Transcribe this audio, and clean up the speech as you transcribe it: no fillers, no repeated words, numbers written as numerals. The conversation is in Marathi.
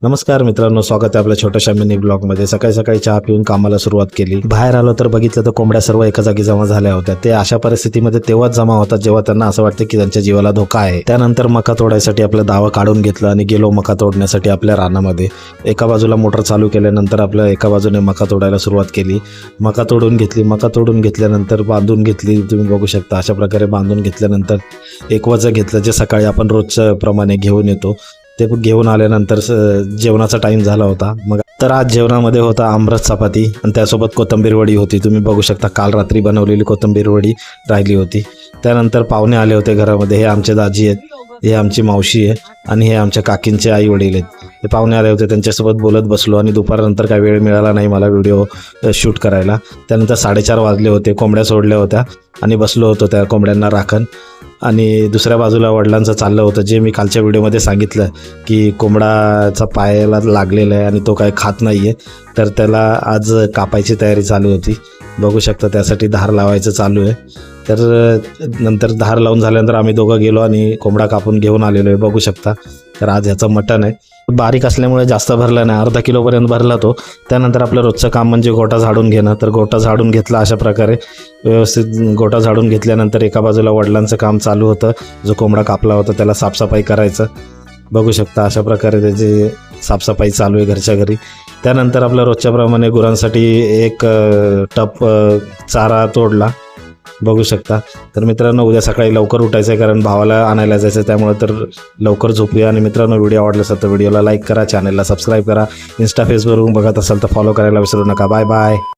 नमस्कार मित्रांनो, स्वागत आहे आपल्या छोट्याशा मिनी ब्लॉगमध्ये। सकाळी सकाळी चहा पिऊन कामाला सुरुवात केली। बाहेर आलो तर बघितलं तर कोंबड्या सर्व एका जागी जमा झाल्या होत्या। ते अशा परिस्थितीमध्ये तेव्हाच जमा होतात जेव्हा त्यांना असं वाटतं की त्यांच्या जीवाला धोका आहे। त्यानंतर मका तोडायसाठी आपलं दावा काढून घेतलं आणि गेलो मका तोडण्यासाठी आपल्या रानामध्ये। एका बाजूला मोटर चालू केल्यानंतर आपल्या एका बाजूने मका तोडायला सुरुवात केली। मका तोडून घेतली। मका तोडून घेतल्यानंतर बांधून घेतली। तुम्ही बघू शकता अशा प्रकारे बांधून घेतल्यानंतर एक वजं घेतलं जे सकाळी आपण रोजच्या प्रमाणे घेऊन येतो। ते घेऊन आल्यानंतर जेवणाचा टाईम झाला होता। मग तर आज जेवणामध्ये होता आमरस चपाती आणि त्यासोबत कोथिंबीर वडी होती। तुम्ही बघू शकता काल रात्री बनवलेली कोथिंबीर वडी राहिली होती। त्यानंतर पाहुणे आले होते घरामध्ये। हे आमचे दाजी आहेत, हे आमची मावशी आहे आणि हे आमच्या काकींचे आई वडील आहेत। हे पाहुणे आले होते, त्यांच्यासोबत बोलत बसलो आणि दुपारनंतर काही वेळ मिळाला नाही मला व्हिडिओ शूट करायला। त्यानंतर 4:30 वाजले होते। कोंबड्या सोडल्या होत्या आणि बसलो होतो त्या कोंबड्यांना राखण। आणि दुसऱ्या बाजूला वडिलांचं चाललं होतं जे मी कालच्या व्हिडिओमध्ये सांगितलं की कोंबडाचा पायाला लागलेला आहे आणि तो काय खात नाही आहे, तर त्याला आज कापायची तयारी चालू होती। बघू शकता त्यासाठी धार लावायचं चालू आहे। तर नंतर धार लावून झाल्यानंतर आम्ही दोघं गेलो आणि कोंबडा कापून घेऊन आलेलो आहे। बघू शकता तर आज ह्याचं मटण आहे। बारीक असल्यामुळे जास्त भरला नाही, अर्धा किलोपर्यंत भरला तो। त्यानंतर आपलं रोजचं काम म्हणजे गोटा झाडून घेणं। तर गोटा झाडून घेतला अशा प्रकारे व्यवस्थित। गोटा झाडून घेतल्यानंतर एका बाजूला वडिलांचं काम चालू होतं, जो कोंबडा कापला होता त्याला साफसफाई करायचं। बघू शकता अशा प्रकारे त्याची साफसफाई चालू आहे घरच्या घरी। त्यानंतर आपल्या रोजच्याप्रमाणे गुरांसाठी एक टप चारा तोडला। बघू शकता। तर मित्रांनो उद्या सकाळी लवकर उठायचं आहे कारण भावाला आणायला जायचं, त्यामुळे तर लवकर झोपूया। आणि मित्रांनो व्हिडिओ आवडला असेल तर व्हिडिओला लाईक करा, चॅनलला सबस्क्राईब करा। इंस्टा फेसबुकवरून बघत असाल तर फॉलो करायला विसरू नका। Bye bye.